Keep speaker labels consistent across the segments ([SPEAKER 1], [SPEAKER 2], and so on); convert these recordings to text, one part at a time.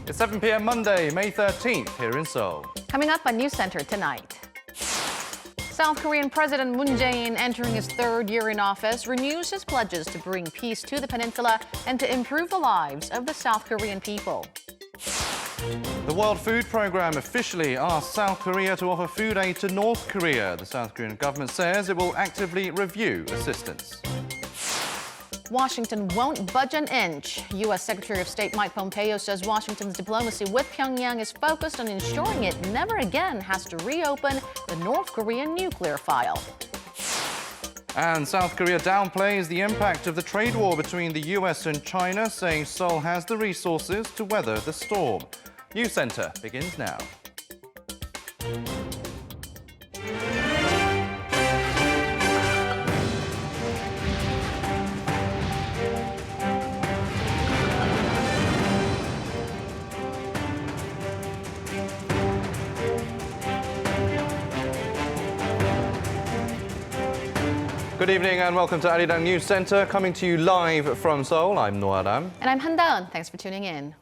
[SPEAKER 1] It's 7 p.m. Monday, May 13th, here in Seoul.
[SPEAKER 2] Coming up on NewsCenter tonight. South Korean President Moon Jae-in, entering his third year in office, renews his pledges to bring peace to the peninsula and to improve the lives of the South Korean people.
[SPEAKER 1] The World Food Programme officially asked South Korea to offer food aid to North Korea. The South Korean government says it will actively review assistance.
[SPEAKER 2] Washington won't budge an inch. U.S. Secretary of State Mike Pompeo says Washington's diplomacy with Pyongyang is focused on ensuring it never again has to reopen the North Korean nuclear file.
[SPEAKER 1] And South Korea downplays the impact of the trade war between the U.S. and China, saying Seoul has the resources to weather the storm. NewsCenter begins now. Good evening and welcome to Arirang News Center, coming to you live from Seoul. I'm Noaram.
[SPEAKER 2] And I'm Han-daeun. Thanks for tuning in.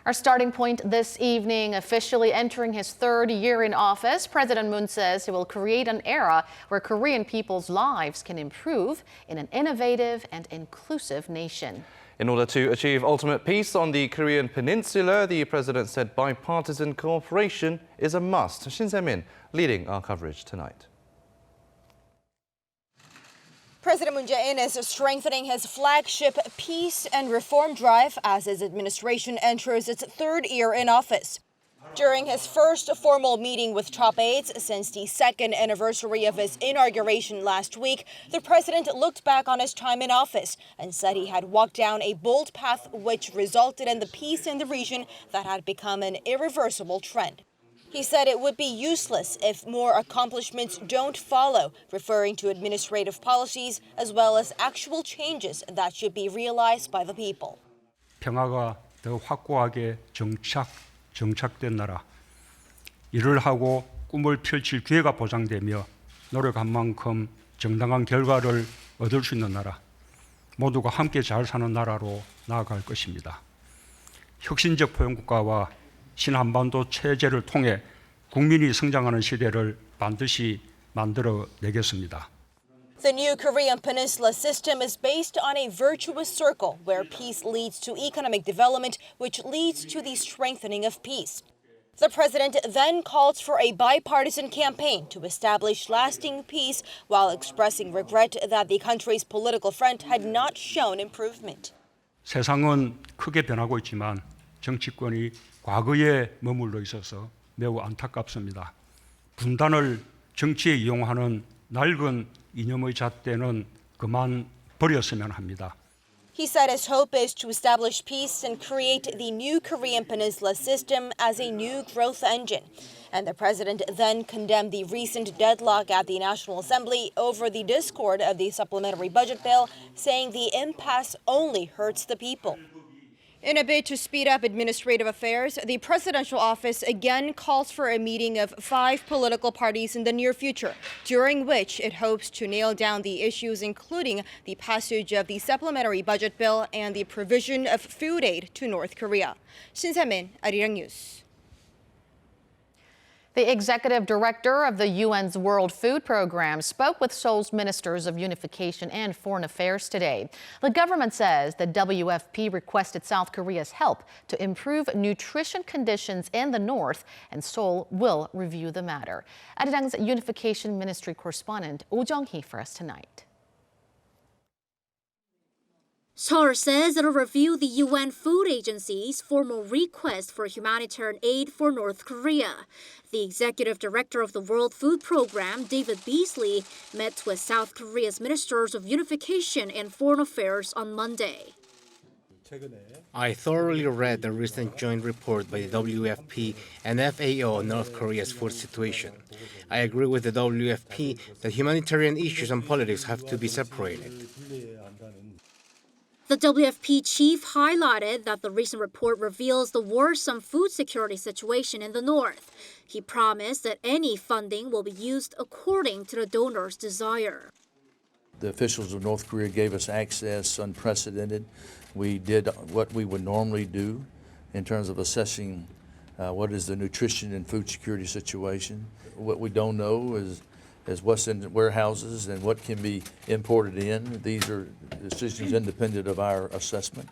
[SPEAKER 2] Our starting point this evening, officially entering his third year in office, President Moon says he will create an era where Korean people's lives can improve in an innovative and inclusive nation.
[SPEAKER 1] In order to achieve ultimate peace on the Korean peninsula, the president said bipartisan cooperation is a must. Shin Se-min leading our coverage tonight.
[SPEAKER 3] President Moon Jae-in is strengthening his flagship peace and reform drive as his administration enters its third year in office. During his first formal meeting with top aides since the second anniversary of his inauguration last week, the president looked back on his time in office and said he had walked down a bold path which resulted in the peace in the region that had become an irreversible trend. He said it would be useless if more accomplishments don't follow, referring to administrative policies as well as actual changes that should be realized by the people.
[SPEAKER 4] 평화가 더 확고하게 정착된 나라, 일을 하고 꿈을 펼칠 기회가 보장되며 노력한 만큼 정당한 결과를 얻을 수 있는 나라, 모두가 함께 잘 사는 나라로 나아갈 것입니다. 혁신적 포용국가와 신한반도 체제를 통해 국민이 성장하는 시대를 반드시 만들어내겠습니다.
[SPEAKER 3] The new Korean Peninsula system is based on a virtuous circle where peace leads to economic development, which leads to the strengthening of peace. The president then calls for a bipartisan campaign to establish lasting peace while expressing regret that the country's political front had not shown improvement.
[SPEAKER 4] 세상은 크게 변하고 있지만 정치권이 과거에 머물러 있어서 매우 안타깝습니다. 분단을 정치에 이용하는 낡은 이념의 잣대는 그만 버렸으면 합니다.
[SPEAKER 3] He said his hope is to establish peace and create the new Korean Peninsula system as a new growth engine. And the president then condemned the recent deadlock at the National Assembly over the discord of the supplementary budget bill, saying the impasse only hurts the people. In a bid to speed up administrative affairs, the presidential office again calls for a meeting of 5 political parties in the near future, during which it hopes to nail down the issues including the passage of the supplementary budget bill and the provision of food aid to North Korea. Shin Se-min, Arirang News.
[SPEAKER 2] The executive director of the UN's World Food Programme spoke with Seoul's ministers of unification and foreign affairs today. The government says the WFP requested South Korea's help to improve nutrition conditions in the north, and Seoul will review the matter. Arirang's Unification Ministry correspondent Oh Jung-hee for us tonight.
[SPEAKER 5] Seoul says it'll review the UN Food Agency's formal request for humanitarian aid for North Korea. The executive director of the World Food Programme, David Beasley, met with South Korea's ministers of unification and foreign affairs on Monday.
[SPEAKER 6] I thoroughly read the recent joint report by the WFP and FAO on North Korea's food situation. I agree with the WFP that humanitarian issues and politics have to be separated.
[SPEAKER 5] The WFP chief highlighted that the recent report reveals the worrisome food security situation in the north. He promised that any funding will be used according to the donor's desire.
[SPEAKER 7] The officials of North Korea gave us access unprecedented. We did what we would normally do. in terms of assessing what is the nutrition and food security situation. What we don't know is what's in warehouses and what can be imported in. These are decisions independent of our assessment.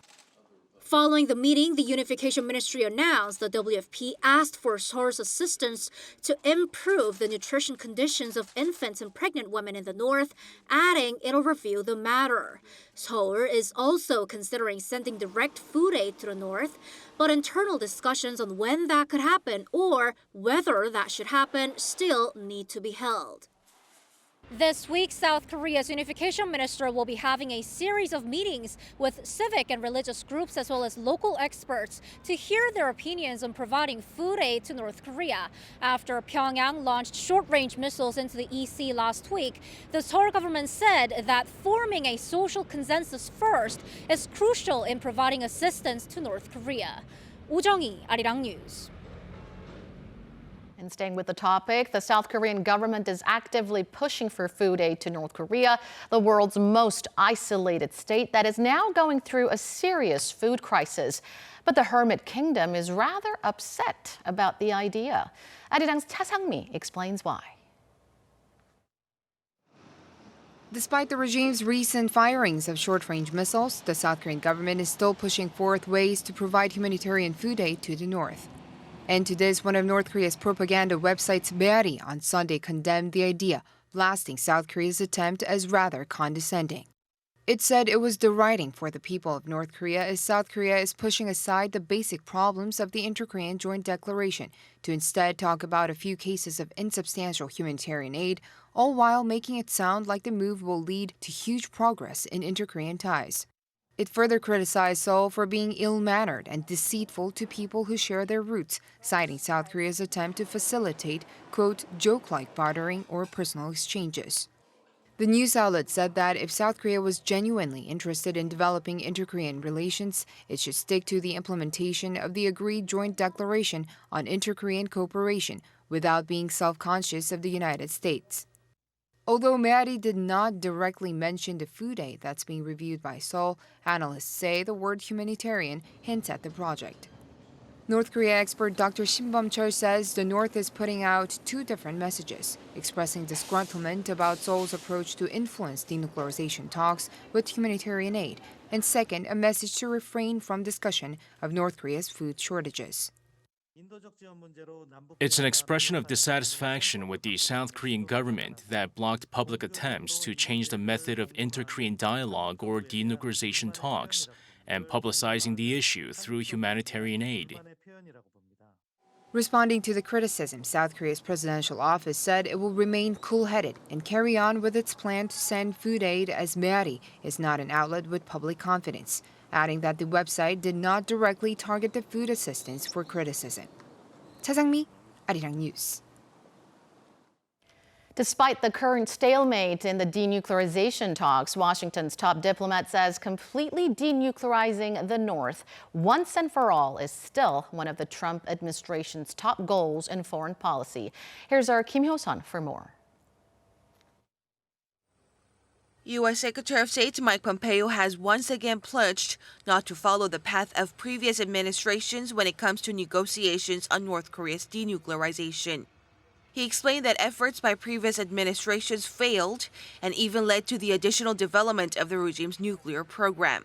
[SPEAKER 5] Following the meeting, the Unification Ministry announced the WFP asked for Seoul's assistance to improve the nutrition conditions of infants and pregnant women in the north, adding it'll review the matter. Seoul is also considering sending direct food aid to the north, but internal discussions on when that could happen or whether that should happen still need to be held. This week, South Korea's unification minister will be having a series of meetings with civic and religious groups as well as local experts to hear their opinions on providing food aid to North Korea. After Pyongyang launched short-range missiles into the EC last week, the Seoul government said that forming a social consensus first is crucial in providing assistance to North Korea. 우정희, Arirang News.
[SPEAKER 2] And staying with the topic, the South Korean government is actively pushing for food aid to North Korea, the world's most isolated state that is now going through a serious food crisis. But the Hermit Kingdom is rather upset about the idea. Arirang's Cha Sang-mi explains why.
[SPEAKER 8] Despite the regime's recent firings of short-range missiles, the South Korean government is still pushing forth ways to provide humanitarian food aid to the north. And to this, one of North Korea's propaganda websites, Meari, on Sunday condemned the idea, blasting South Korea's attempt as rather condescending. It said it was deriding for the people of North Korea as South Korea is pushing aside the basic problems of the Inter-Korean Joint Declaration to instead talk about a few cases of insubstantial humanitarian aid, all while making it sound like the move will lead to huge progress in inter-Korean ties. It further criticized Seoul for being ill-mannered and deceitful to people who share their roots, citing South Korea's attempt to facilitate, quote, joke-like bartering or personal exchanges. The news outlet said that if South Korea was genuinely interested in developing inter-Korean relations, it should stick to the implementation of the agreed joint declaration on inter-Korean cooperation without being self-conscious of the United States. Although Meari did not directly mention the food aid that's being reviewed by Seoul, analysts say the word humanitarian hints at the project. North Korea expert Dr. Shin Bum-chul says the North is putting out two different messages, expressing disgruntlement about Seoul's approach to influence denuclearization talks with humanitarian aid, and second, a message to refrain from discussion of North Korea's food shortages.
[SPEAKER 9] It's an expression of dissatisfaction with the South Korean government that blocked public attempts to change the method of inter-Korean dialogue or denuclearization talks and publicizing the issue through humanitarian aid.
[SPEAKER 8] Responding to the criticism, South Korea's presidential office said it will remain cool-headed and carry on with its plan to send food aid as Meari is not an outlet with public confidence, adding that the website did not directly target the food assistance for criticism. Cha Sang-mi, Arirang News.
[SPEAKER 2] Despite the current stalemate in the denuclearization talks, Washington's top diplomat says completely denuclearizing the North once and for all is still one of the Trump administration's top goals in foreign policy. Here's our Kim Hyo-sun for more.
[SPEAKER 10] U.S. Secretary of State Mike Pompeo has once again pledged not to follow the path of previous administrations when it comes to negotiations on North Korea's denuclearization. He explained that efforts by previous administrations failed and even led to the additional development of the regime's nuclear program.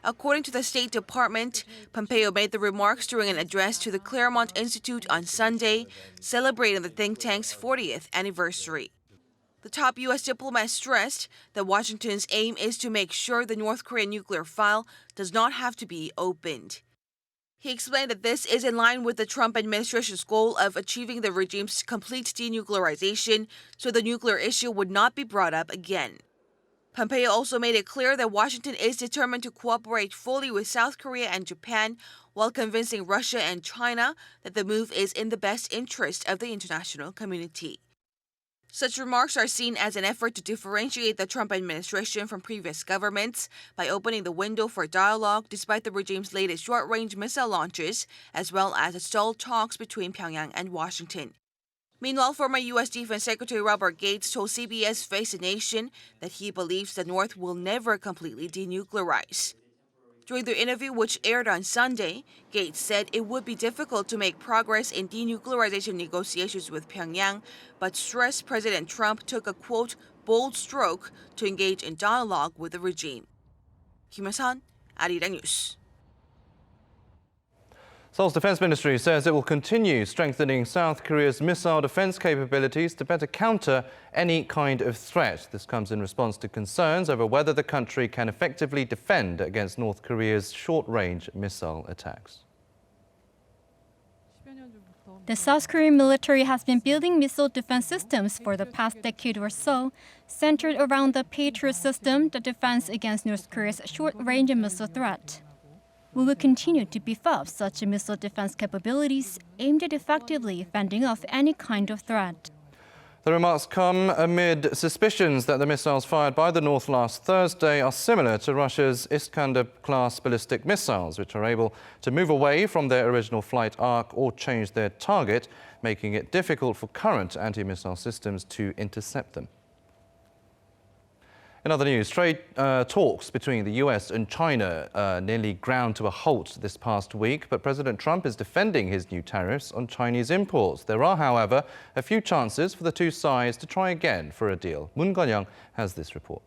[SPEAKER 10] According to the State Department, Pompeo made the remarks during an address to the Claremont Institute on Sunday, celebrating the think tank's 40th anniversary. The top U.S. diplomat stressed that Washington's aim is to make sure the North Korean nuclear file does not have to be opened. He explained that this is in line with the Trump administration's goal of achieving the regime's complete denuclearization so the nuclear issue would not be brought up again. Pompeo also made it clear that Washington is determined to cooperate fully with South Korea and Japan while convincing Russia and China that the move is in the best interest of the international community. Such remarks are seen as an effort to differentiate the Trump administration from previous governments by opening the window for dialogue despite the regime's latest short-range missile launches, as well as stalled talks between Pyongyang and Washington. Meanwhile, former U.S. Defense Secretary Robert Gates told CBS Face the Nation that he believes the North will never completely denuclearize. During their interview, which aired on Sunday, Gates said it would be difficult to make progress in denuclearization negotiations with Pyongyang, but stressed President Trump took a, quote, bold stroke to engage in dialogue with the regime. Kim Hyo-sun, Arirang News.
[SPEAKER 1] Seoul's defense ministry says it will continue strengthening South Korea's missile defense capabilities to better counter any kind of threat. This comes in response to concerns over whether the country can effectively defend against North Korea's short-range missile attacks.
[SPEAKER 11] The South Korean military has been building missile defense systems for the past decade or so, centered around the Patriot system, the defense against North Korea's short-range missile threat. We will continue to beef up such missile defense capabilities aimed at effectively fending off any kind of threat.
[SPEAKER 1] The remarks come amid suspicions that the missiles fired by the North last Thursday are similar to Russia's Iskander-class ballistic missiles, which are able to move away from their original flight arc or change their target, making it difficult for current anti-missile systems to intercept them. In other news, trade talks between the US and China nearly ground to a halt this past week, but President Trump is defending his new tariffs on Chinese imports. There are, however, a few chances for the two sides to try again for a deal. Moon Gun-young has this report.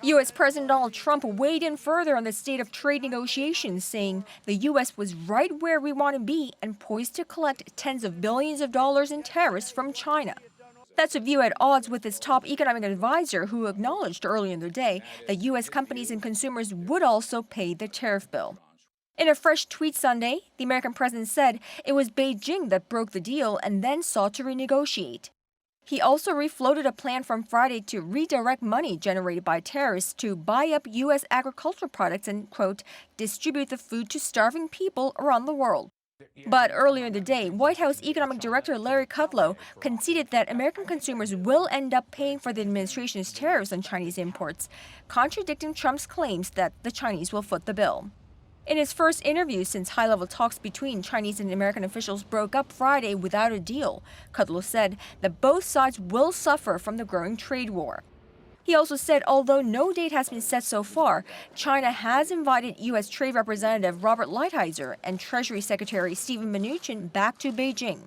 [SPEAKER 12] U.S. President Donald Trump weighed in further on the state of trade negotiations, saying the U.S. was right where we want to be and poised to collect tens of billions of dollars in tariffs from China. That's a view at odds with his top economic advisor, who acknowledged earlier in the day that U.S. companies and consumers would also pay the tariff bill. In a fresh tweet Sunday, the American president said it was Beijing that broke the deal and then sought to renegotiate. He also refloated a plan from Friday to redirect money generated by tariffs to buy up U.S. agricultural products and, quote, distribute the food to starving people around the world. But earlier in the day, White House Economic Director Larry Kudlow conceded that American consumers will end up paying for the administration's tariffs on Chinese imports, contradicting Trump's claims that the Chinese will foot the bill. In his first interview since high-level talks between Chinese and American officials broke up Friday without a deal, Kudlow said that both sides will suffer from the growing trade war. He also said although no date has been set so far, China has invited U.S. Trade Representative Robert Lighthizer and Treasury Secretary Steven Mnuchin back to Beijing.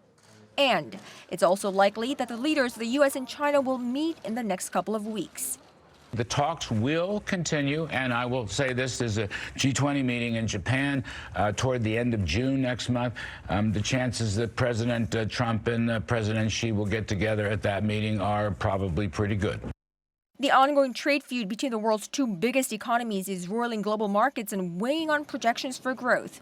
[SPEAKER 12] And it's also likely that the leaders of the U.S. and China will meet in the next couple of weeks.
[SPEAKER 13] The talks will continue, and I will say this is a G20 meeting in Japan toward the end of June next month. The chances that President Trump and President Xi will get together at that meeting are probably pretty good.
[SPEAKER 12] The ongoing trade feud between the world's two biggest economies is roiling global markets and weighing on projections for growth.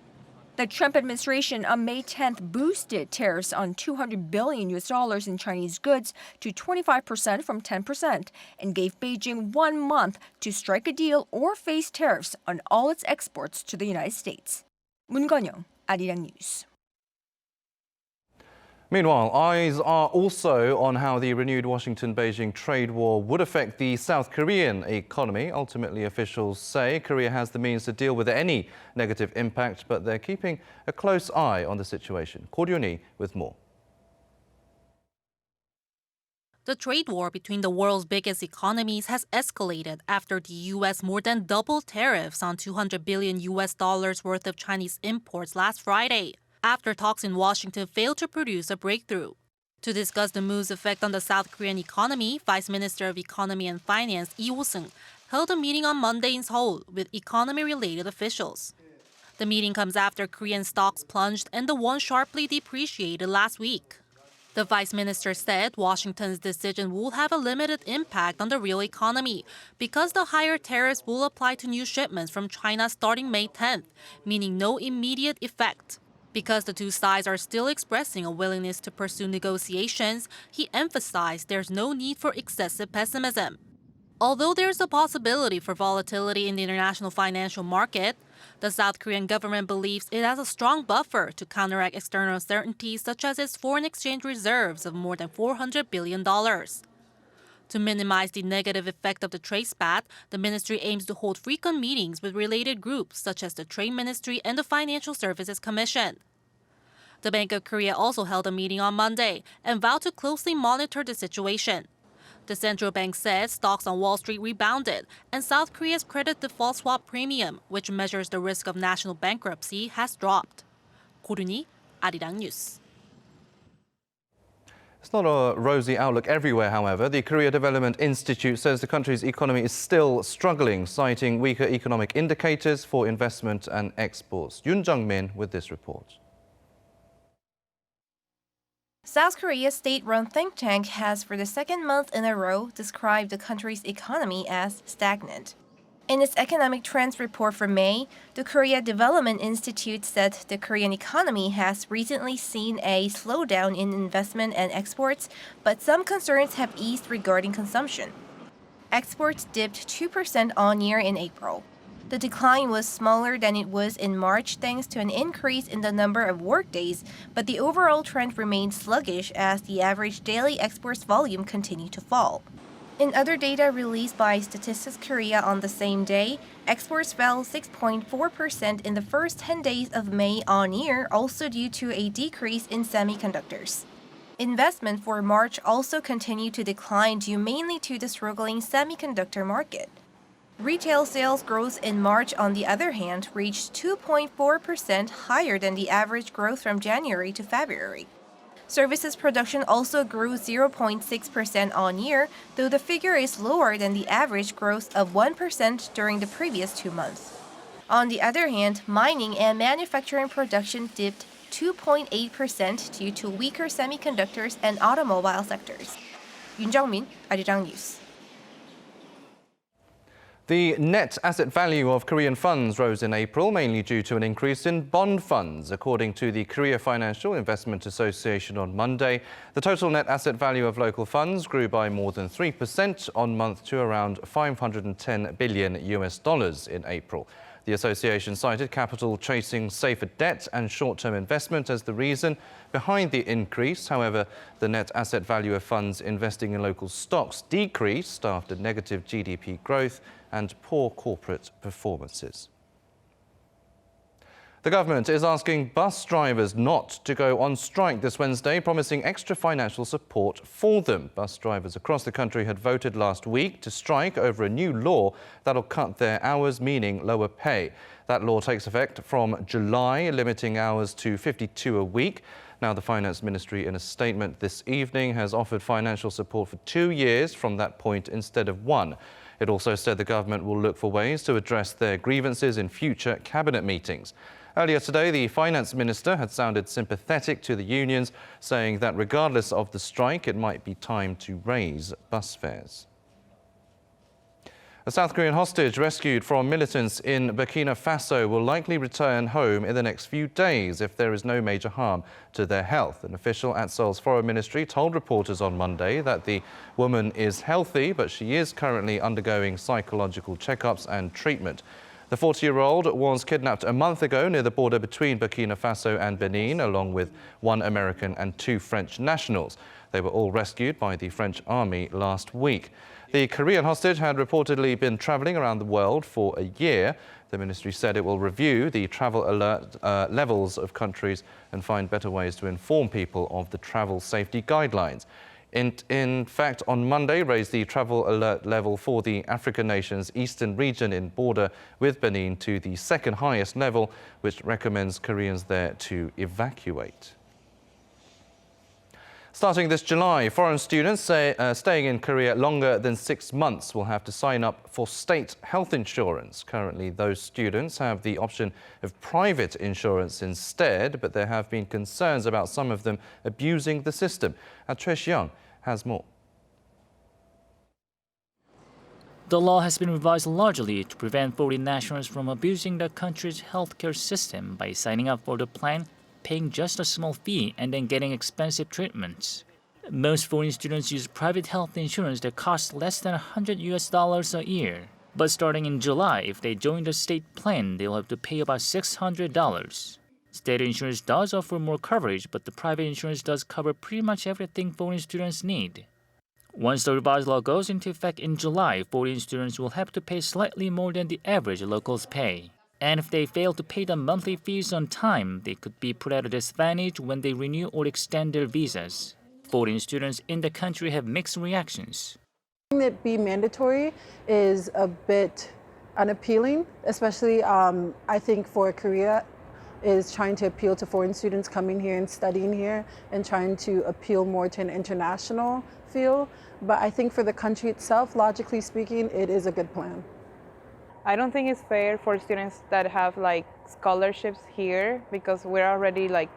[SPEAKER 12] The Trump administration on May 10th boosted tariffs on $200 billion in Chinese goods to 25% from 10% and gave Beijing 1 month to strike a deal or face tariffs on all its exports to the United States. Moon Gun-young, Arirang News.
[SPEAKER 1] Meanwhile, eyes are also on how the renewed Washington-Beijing trade war would affect the South Korean economy. Ultimately, officials say Korea has the means to deal with any negative impact, but they're keeping a close eye on the situation. Ko Ryun-hee with more.
[SPEAKER 14] The trade war between the world's biggest economies has escalated after the U.S. more than doubled tariffs on $200 billion worth of Chinese imports last Friday, after talks in Washington failed to produce a breakthrough. To discuss the move's effect on the South Korean economy, Vice Minister of Economy and Finance Lee Ho-seung held a meeting on Monday in Seoul with economy-related officials. The meeting comes after Korean stocks plunged and the won sharply depreciated last week. The vice minister said Washington's decision will have a limited impact on the real economy because the higher tariffs will apply to new shipments from China starting May 10th, meaning no immediate effect. Because the two sides are still expressing a willingness to pursue negotiations, he emphasized there's no need for excessive pessimism. Although there's a possibility for volatility in the international financial market, the South Korean government believes it has a strong buffer to counteract external uncertainties such as its foreign exchange reserves of more than $400 billion. To minimize the negative effect of the trade spat, the ministry aims to hold frequent meetings with related groups such as the Trade Ministry and the Financial Services Commission. The Bank of Korea also held a meeting on Monday and vowed to closely monitor the situation. The central bank said stocks on Wall Street rebounded, and South Korea's credit default swap premium, which measures the risk of national bankruptcy, has dropped. 고르니, Arirang News.
[SPEAKER 1] It's not a rosy outlook everywhere, however. The Korea Development Institute says the country's economy is still struggling, citing weaker economic indicators for investment and exports. Yoon Jung-min with this report.
[SPEAKER 15] South Korea's state-run think tank has, for the second month in a row, described the country's economy as stagnant. In its economic trends report for May, the Korea Development Institute said the Korean economy has recently seen a slowdown in investment and exports, but some concerns have eased regarding consumption. Exports dipped 2% on-year in April. The decline was smaller than it was in March thanks to an increase in the number of workdays, but the overall trend remained sluggish as the average daily exports volume continued to fall. In other data released by Statistics Korea on the same day, exports fell 6.4% in the first 10 days of May on-year, also due to a decrease in semiconductors. Investment for March also continued to decline due mainly to the struggling semiconductor market. Retail sales growth in March, on the other hand, reached 2.4% higher than the average growth from January to February. Services production also grew 0.6% on-year, though the figure is lower than the average growth of 1% during the previous 2 months. On the other hand, mining and manufacturing production dipped 2.8% due to weaker semiconductors and automobile sectors. Yoon Jung-min, Arirang News.
[SPEAKER 1] The net asset value of Korean funds rose in April, mainly due to an increase in bond funds. According to the Korea Financial Investment Association on Monday, the total net asset value of local funds grew by more than 3% on month to around $510 billion in April. The association cited capital chasing safer debt and short-term investment as the reason behind the increase. However, the net asset value of funds investing in local stocks decreased after negative GDP growth and poor corporate performances. The government is asking bus drivers not to go on strike this Wednesday, promising extra financial support for them. Bus drivers across the country had voted last week to strike over a new law that'll cut their hours, meaning lower pay. That law takes effect from July, limiting hours to 52 a week. Now, the Finance Ministry, in a statement this evening, has offered financial support for 2 years from that point instead of 1. It also said the government will look for ways to address their grievances in future cabinet meetings. Earlier today, the finance minister had sounded sympathetic to the unions, saying that regardless of the strike, it might be time to raise bus fares. A South Korean hostage rescued from militants in Burkina Faso will likely return home in the next few days if there is no major harm to their health. An official at Seoul's foreign ministry told reporters on Monday that the woman is healthy, but she is currently undergoing psychological checkups and treatment. The 40-year-old was kidnapped a month ago near the border between Burkina Faso and Benin, along with 1 American and 2 French nationals. They were all rescued by the French army last week. The Korean hostage had reportedly been traveling around the world for a year. The ministry said it will review the travel alert levels of countries and find better ways to inform people of the travel safety guidelines. In fact, on Monday, raised the travel alert level for the African nation's eastern region in border with Benin to the 2nd highest level, which recommends Koreans there to evacuate. Starting this July, foreign students staying in Korea longer than 6 months will have to sign up for state health insurance. Currently, those students have the option of private insurance instead, but there have been concerns about some of them abusing the system. Choi Young has more.
[SPEAKER 16] The law has been revised largely to prevent foreign nationals from abusing the country's healthcare system by signing up for the plan, paying just a small fee, and then getting expensive treatments. Most foreign students use private health insurance that costs less than $100 a year. But starting in July, if they join the state plan, they'll have to pay about $600. State insurance does offer more coverage, but the private insurance does cover pretty much everything foreign students need. Once the revised law goes into effect in July, foreign students will have to pay slightly more than the average locals pay. And if they fail to pay the monthly fees on time, they could be put at a disadvantage when they renew or extend their visas. Foreign students in the country have mixed reactions.
[SPEAKER 17] It be mandatory is a bit unappealing, especially I think for Korea is trying to appeal to foreign students coming here and studying here and trying to appeal more to an international feel. But I think for the country itself, logically speaking, it is a good plan.
[SPEAKER 18] I don't think it's fair for students that have like scholarships here because we're already like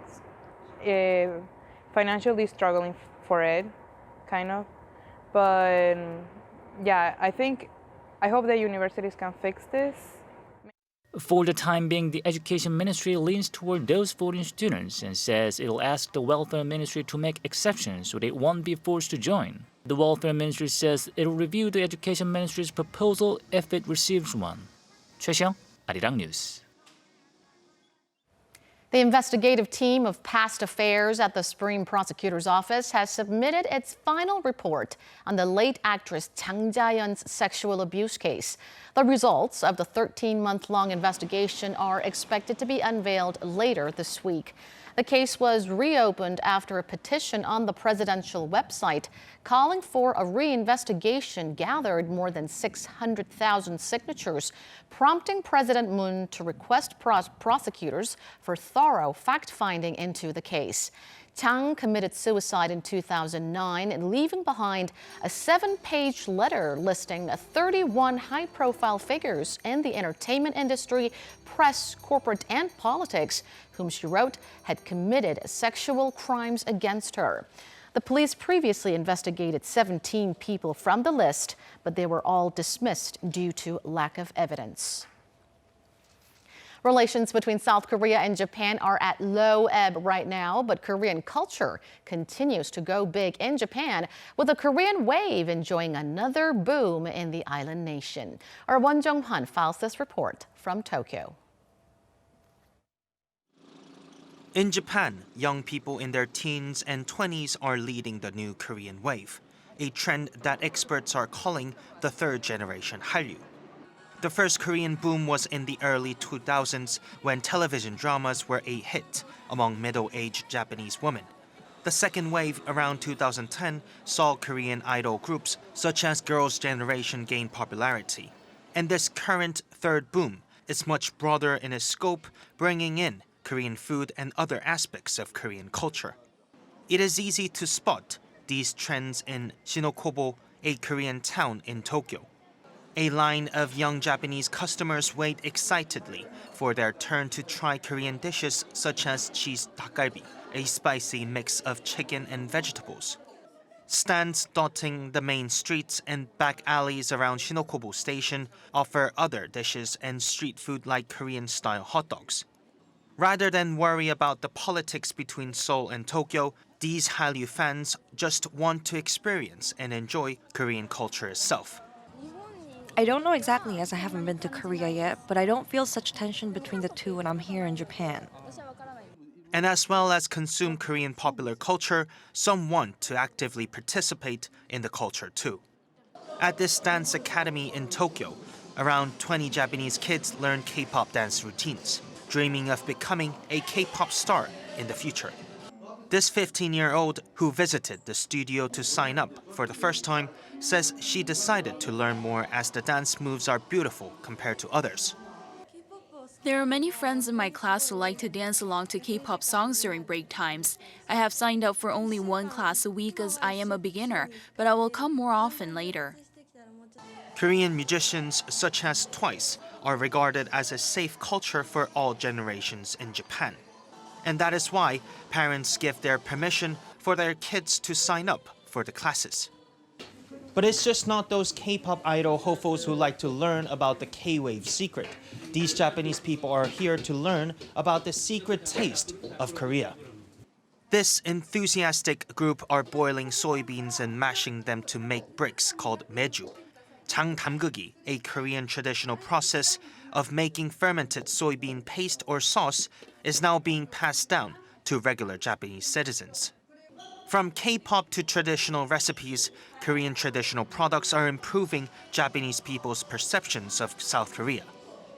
[SPEAKER 18] financially struggling for it, kind of. But yeah, I hope the universities can fix this.
[SPEAKER 16] For the time being, the Education Ministry leans toward those foreign students and says it'll ask the Welfare Ministry to make exceptions so they won't be forced to join. The Welfare Ministry says it'll review the Education Ministry's proposal if it receives one. 최시영, Arirang News.
[SPEAKER 2] The investigative team of past affairs at the Supreme Prosecutor's Office has submitted its final report on the late actress Jang Ja-yeon's sexual abuse case. The results of the 13-month-long investigation are expected to be unveiled later this week. The case was reopened after a petition on the presidential website calling for a reinvestigation gathered more than 600,000 signatures, prompting President Moon to request prosecutors for thorough fact-finding into the case. Jang committed suicide in 2009, leaving behind a 7-page letter listing 31 high-profile figures in the entertainment industry, press, corporate, and politics, whom she wrote had committed sexual crimes against her. The police previously investigated 17 people from the list, but they were all dismissed due to lack of evidence. Relations between South Korea and Japan are at low ebb right now, but Korean culture continues to go big in Japan, with the Korean wave enjoying another boom in the island nation. Our Won Jung-hwan files this report from Tokyo.
[SPEAKER 19] In Japan, young people in their teens and 20s are leading the new Korean wave, a trend that experts are calling the third generation Hallyu. The first Korean boom was in the early 2000s when television dramas were a hit among middle-aged Japanese women. The second wave around 2010 saw Korean idol groups such as Girls' Generation gain popularity. And this current third boom is much broader in its scope, bringing in Korean food and other aspects of Korean culture. It is easy to spot these trends in Shinokobo, a Korean town in Tokyo. A line of young Japanese customers wait excitedly for their turn to try Korean dishes such as cheese dakgalbi, a spicy mix of chicken and vegetables. Stands dotting the main streets and back alleys around Shinokobo Station offer other dishes and street food like Korean-style hot dogs. Rather than worry about the politics between Seoul and Tokyo, these Hallyu fans just want to experience and enjoy Korean culture itself.
[SPEAKER 20] I don't know exactly as I haven't been to Korea yet, but I don't feel such tension between the two when I'm here in Japan.
[SPEAKER 19] And as well as consume Korean popular culture, some want to actively participate in the culture too. At this dance academy in Tokyo, around 20 Japanese kids learn K-pop dance routines, dreaming of becoming a K-pop star in the future. This 15-year-old who visited the studio to sign up for the first time says she decided to learn more as the dance moves are beautiful compared to others.
[SPEAKER 21] There are many friends in my class who like to dance along to K-pop songs during break times. I have signed up for only one class a week as I am a beginner, but I will come more often later.
[SPEAKER 19] Korean musicians such as Twice are regarded as a safe culture for all generations in Japan. And that is why parents give their permission for their kids to sign up for the classes.
[SPEAKER 22] But it's just not those K-pop idol hopefuls who like to learn about the K-wave secret. These Japanese people are here to learn about the secret taste of Korea.
[SPEAKER 19] This enthusiastic group are boiling soybeans and mashing them to make bricks called meju. 장담그기, a Korean traditional process of making fermented soybean paste or sauce, is now being passed down to regular Japanese citizens. From K-pop to traditional recipes, Korean traditional products are improving Japanese people's perceptions of South Korea.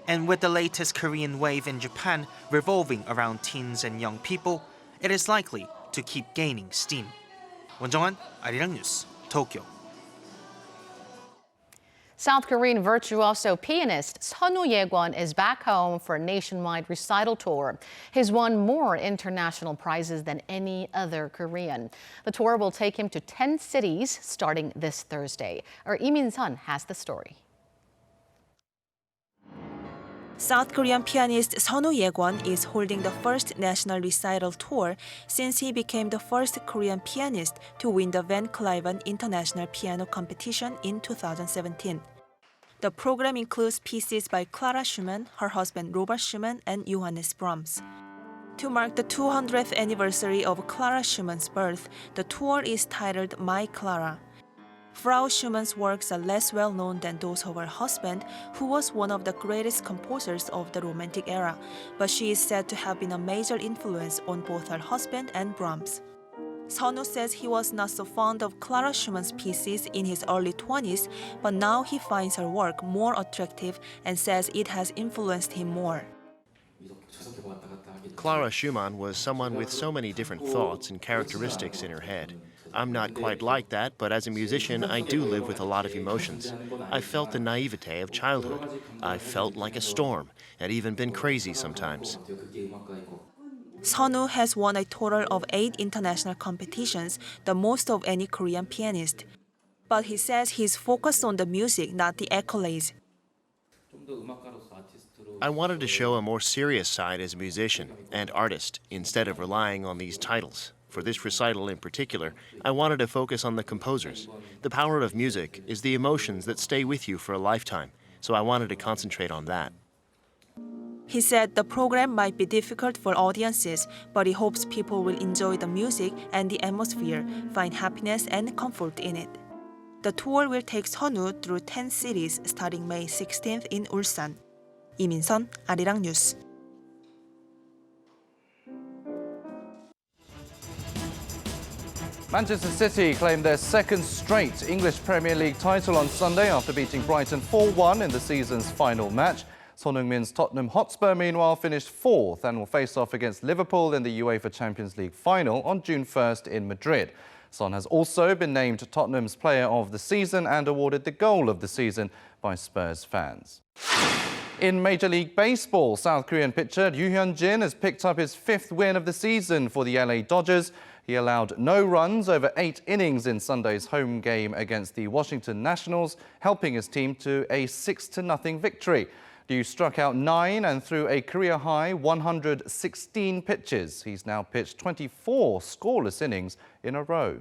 [SPEAKER 19] And with the latest Korean wave in Japan revolving around teens and young people, it is likely to keep gaining steam. Won Jung-hwan, Arirang News, Tokyo.
[SPEAKER 2] South Korean virtuoso pianist Sonu Ye-kwon is back home for a nationwide recital tour. He's won more international prizes than any other Korean. The tour will take him to 10 cities starting this Thursday. Our Lee Min-sun has the story.
[SPEAKER 3] South Korean pianist Sonu Ye-kwon is holding the first national recital tour since he became the first Korean pianist to win the Van Cliven International Piano Competition in 2017. The program includes pieces by Clara Schumann, her husband Robert Schumann, and Johannes Brahms. To mark the 200th anniversary of Clara Schumann's birth, the tour is titled My Clara. Frau Schumann's works are less well known than those of her husband, who was one of the greatest composers of the Romantic era, but she is said to have been a major influence on both her husband and Brahms. Sonu says he was not so fond of Clara Schumann's pieces in his early 20s, but now he finds her work more attractive and says it has influenced him more.
[SPEAKER 4] Clara Schumann was someone with so many different thoughts and characteristics in her head. I'm not quite like that, but as a musician, I do live with a lot of emotions. I felt the naivete of childhood. I felt like a storm, and even been crazy sometimes.
[SPEAKER 3] Sonu has won a total of 8 international competitions, the most of any Korean pianist. But he says he's focused on the music, not the accolades.
[SPEAKER 4] I wanted to show a more serious side as a musician and artist instead of relying on these titles. For this recital in particular, I wanted to focus on the composers. The power of music is the emotions that stay with you for a lifetime, so I wanted to concentrate on that.
[SPEAKER 3] He said the program might be difficult for audiences, but he hopes people will enjoy the music and the atmosphere, find happiness and comfort in it. The tour will take Sonu through 10 cities starting May 16th in Ulsan. Lee Min-sun, Arirang News.
[SPEAKER 1] Manchester City claimed their second straight English Premier League title on Sunday after beating Brighton 4-1 in the season's final match. Son Heung-min's Tottenham Hotspur, meanwhile, finished 4th and will face off against Liverpool in the UEFA Champions League final on June 1st in Madrid. Son has also been named Tottenham's Player of the Season and awarded the Goal of the Season by Spurs fans. In Major League Baseball, South Korean pitcher Yoo Hyun-jin has picked up his 5th win of the season for the LA Dodgers. He allowed no runs over 8 innings in Sunday's home game against the Washington Nationals, helping his team to a 6-0 victory. Yoo struck out 9 and threw a career-high 116 pitches. He's now pitched 24 scoreless innings in a row.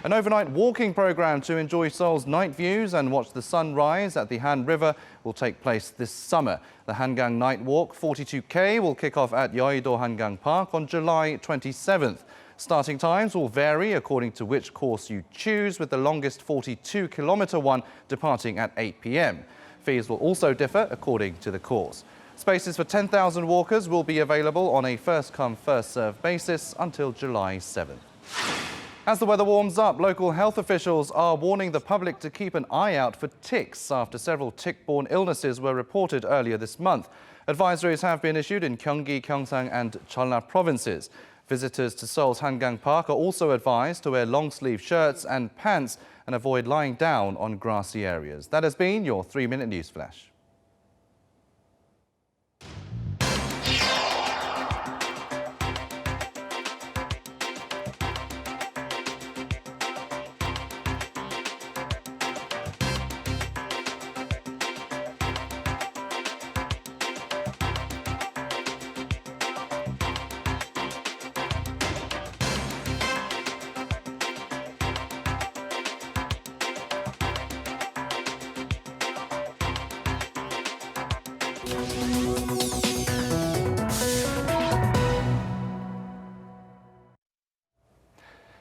[SPEAKER 1] An overnight walking program to enjoy Seoul's night views and watch the sun rise at the Han River will take place this summer. The Hangang Night Walk 42K will kick off at Yeouido Hangang Park on July 27th. Starting times will vary according to which course you choose, with the longest 42-kilometer one departing at 8 p.m. Fees will also differ according to the course. Spaces for 10,000 walkers will be available on a first-come, first-served basis until July 7th. As the weather warms up, local health officials are warning the public to keep an eye out for ticks after several tick-borne illnesses were reported earlier this month. Advisories have been issued in Gyeonggi, Gyeongsang and Jeolla provinces. Visitors to Seoul's Hangang Park are also advised to wear long-sleeve shirts and pants and avoid lying down on grassy areas. That has been your 3-minute news flash.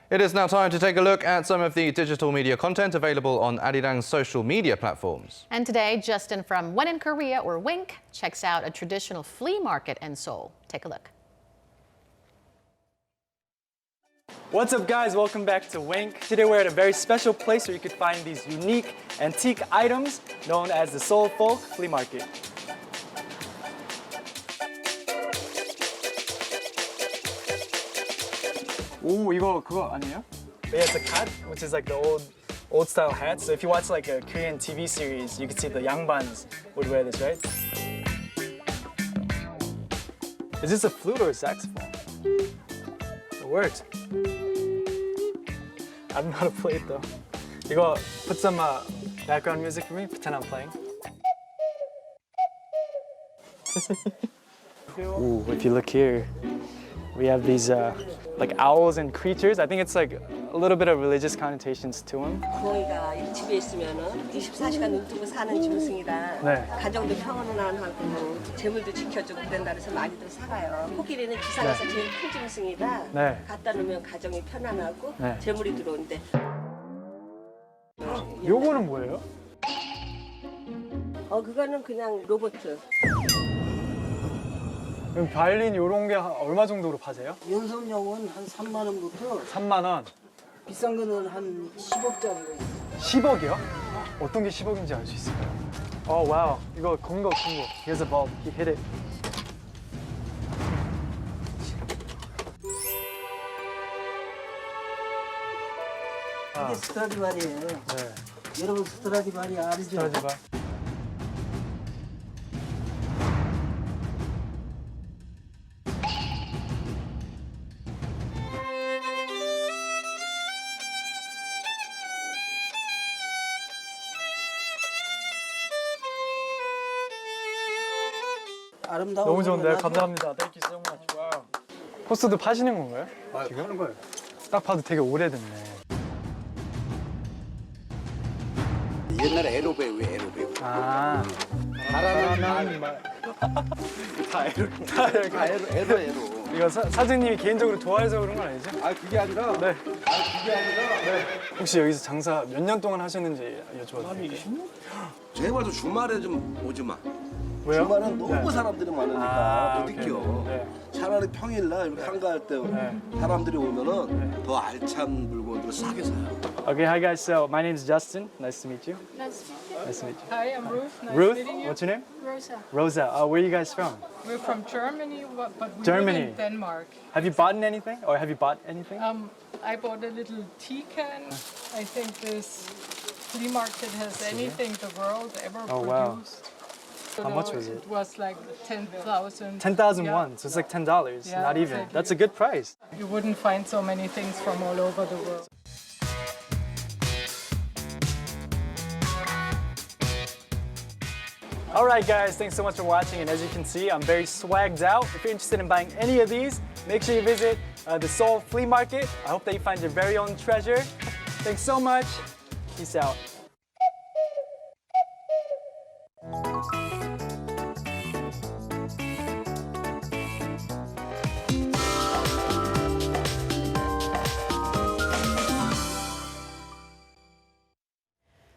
[SPEAKER 1] It is now time to take a look at some of the digital media content available on Arirang's social media platforms.
[SPEAKER 2] And today, Justin from When in Korea, or Wink, checks out a traditional flea market in Seoul. Take a look.
[SPEAKER 23] What's up, guys? Welcome back to Wink. Today we're at a very special place where you could find these unique antique items known as the Seoul Folk Flea Market.
[SPEAKER 24] 오, 이거 그거 아니에요?
[SPEAKER 23] Yeah, it's a cat, which is like the old old style hats. So if you watch like a Korean TV series, you can see the yangbans would wear this, right? Is this a flute or a saxophone? It works. I don't know how to play it though. 이거 put some background music for me. Pretend I'm playing. Ooh, if you look here, we have these like owls and creatures. I think it's like a little bit of religious connotations to them.
[SPEAKER 5] 부엉이가 이 집에 있으면은 24시간 눈 뜨고 사는 짐승이다.
[SPEAKER 23] 네.
[SPEAKER 5] 가정도 평온하고 재물도 지켜주고 그런다 그래서 많이들 살아요. 코끼리는 지상에서
[SPEAKER 23] 네.
[SPEAKER 5] 제일 큰 짐승이다.
[SPEAKER 23] 네.
[SPEAKER 5] 갖다 놓으면 가정이 편안하고
[SPEAKER 23] 네.
[SPEAKER 5] 재물이 들어온대.
[SPEAKER 23] 요거는 뭐예요?
[SPEAKER 5] 그거는 그냥 로봇.
[SPEAKER 23] 그럼 바이올린 요런 게 얼마 정도로 파세요?
[SPEAKER 6] 연습용은 한 3만 원부터
[SPEAKER 23] 3만 원.
[SPEAKER 6] 비싼 거는 한 10억짜리가 있어요.
[SPEAKER 23] 10억이요? 어떤 게 10억인지 알 수 있을까요? Oh wow, 이거 공고. Here's a ball. He hit it.
[SPEAKER 6] 이게 스트라디바리예요.
[SPEAKER 23] 네.
[SPEAKER 6] 여러분 스트라디바리 알죠?
[SPEAKER 23] 스트라디바.
[SPEAKER 6] 아름다운
[SPEAKER 23] 너무 좋은데요?
[SPEAKER 6] 노래는
[SPEAKER 23] 감사합니다. Thank you so much. 와우. 코스도 파시는 건가요? 지금? 하는 거예요. 딱 봐도 되게 오래됐네.
[SPEAKER 7] 옛날에 에로 배우.
[SPEAKER 23] 아.
[SPEAKER 7] 바라는 다 에로.
[SPEAKER 23] 이거 사장님이 개인적으로 좋아해서 그런 건 아니죠?
[SPEAKER 7] 아 그게 아니라.
[SPEAKER 23] 네.
[SPEAKER 7] 그게 아니라.
[SPEAKER 23] 네. 혹시 여기서 장사 몇 년 동안 하셨는지 여쭤봐도 될까요?
[SPEAKER 7] 20년? 제발 좀 주말에 좀 오지 마.
[SPEAKER 23] 왜요?
[SPEAKER 7] 주말은 너무
[SPEAKER 23] 네.
[SPEAKER 7] 사람들이 많으니까 못
[SPEAKER 23] 오케이.
[SPEAKER 7] 느껴.
[SPEAKER 23] 네.
[SPEAKER 7] 차라리 평일날 이렇게 한가할 때 사람들이 오면은 더 알찬 물건들을 싸게 사요.
[SPEAKER 23] Okay, hi guys. So my name is Justin. Nice to meet you.
[SPEAKER 24] Nice to meet you.
[SPEAKER 23] Nice to meet you.
[SPEAKER 24] Hi, I'm Ruth. Nice
[SPEAKER 23] Ruth,
[SPEAKER 24] meeting you.
[SPEAKER 23] what's your name?
[SPEAKER 24] Rosa.
[SPEAKER 23] Rosa. Where are you guys from?
[SPEAKER 24] We're from Germany, but we
[SPEAKER 23] Germany.
[SPEAKER 24] live in Denmark.
[SPEAKER 23] Have you bought anything, or have you bought anything?
[SPEAKER 24] I bought a little tea can. I think this flea market has anything the world ever
[SPEAKER 23] Oh, wow.
[SPEAKER 24] produced.
[SPEAKER 23] How much was it?
[SPEAKER 24] It was like 10,000.
[SPEAKER 23] 10,000
[SPEAKER 24] Yeah.
[SPEAKER 23] won, so it's like $10.
[SPEAKER 24] Yeah,
[SPEAKER 23] Not even.
[SPEAKER 24] exactly.
[SPEAKER 23] That's a good price.
[SPEAKER 24] You wouldn't find so many things from all over the world.
[SPEAKER 23] All right, guys, thanks so much for watching. And as you can see, I'm very swagged out. If you're interested in buying any of these, make sure you visit the Seoul Flea Market. I hope that you find your very own treasure. Thanks so much. Peace out.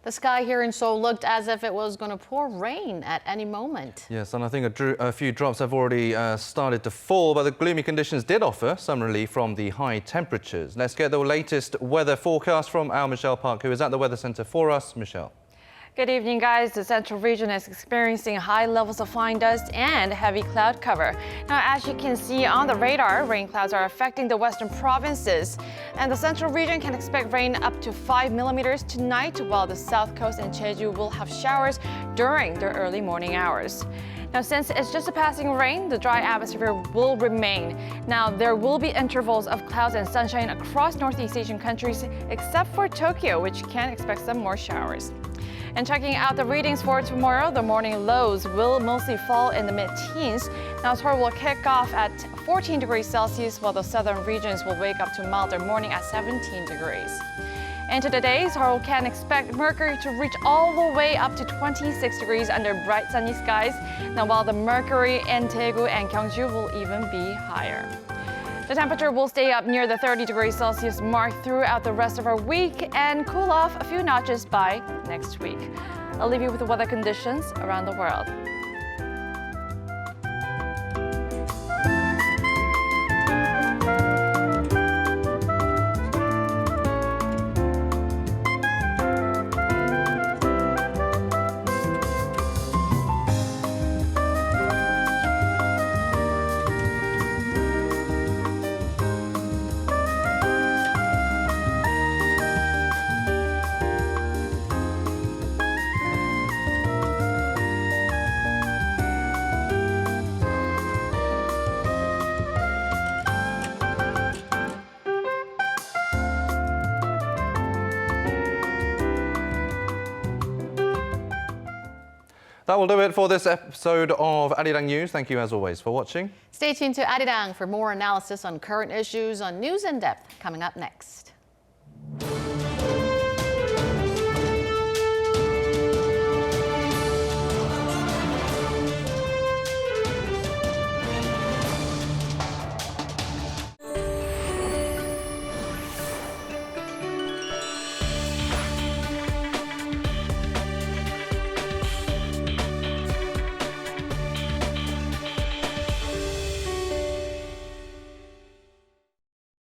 [SPEAKER 2] The sky here in Seoul looked as if it was going to pour rain at any moment.
[SPEAKER 1] Yes, and I think a few drops have already started to fall, but the gloomy conditions did offer some relief from the high temperatures. Let's get the latest weather forecast from our Michelle Park, who is at the Weather Center for us. Michelle.
[SPEAKER 25] Good evening, guys. The central region is experiencing high levels of fine dust and heavy cloud cover. Now, as you can see on the radar, rain clouds are affecting the western provinces. And the central region can expect rain up to 5 millimeters tonight, while the south coast and Jeju will have showers during the early morning hours. Now, since it's just a passing rain, the dry atmosphere will remain. Now, there will be intervals of clouds and sunshine across Northeast Asian countries, except for Tokyo, which can expect some more showers. And checking out the readings for tomorrow, the morning lows will mostly fall in the mid-teens. Now, Seoul will kick off at 14 degrees Celsius, while the southern regions will wake up to milder morning at 17 degrees. And today, Seoul can expect mercury to reach all the way up to 26 degrees under bright sunny skies. Now, while the mercury in Daegu and Gyeongju will even be higher. The temperature will stay up near the 30 degrees Celsius mark throughout the rest of our week and cool off a few notches by next week. I'll leave you with the weather conditions around the world.
[SPEAKER 1] That will do it for this episode of Arirang News. Thank you as always for watching.
[SPEAKER 2] Stay tuned to Arirang for more analysis on current issues on News in Depth coming up next.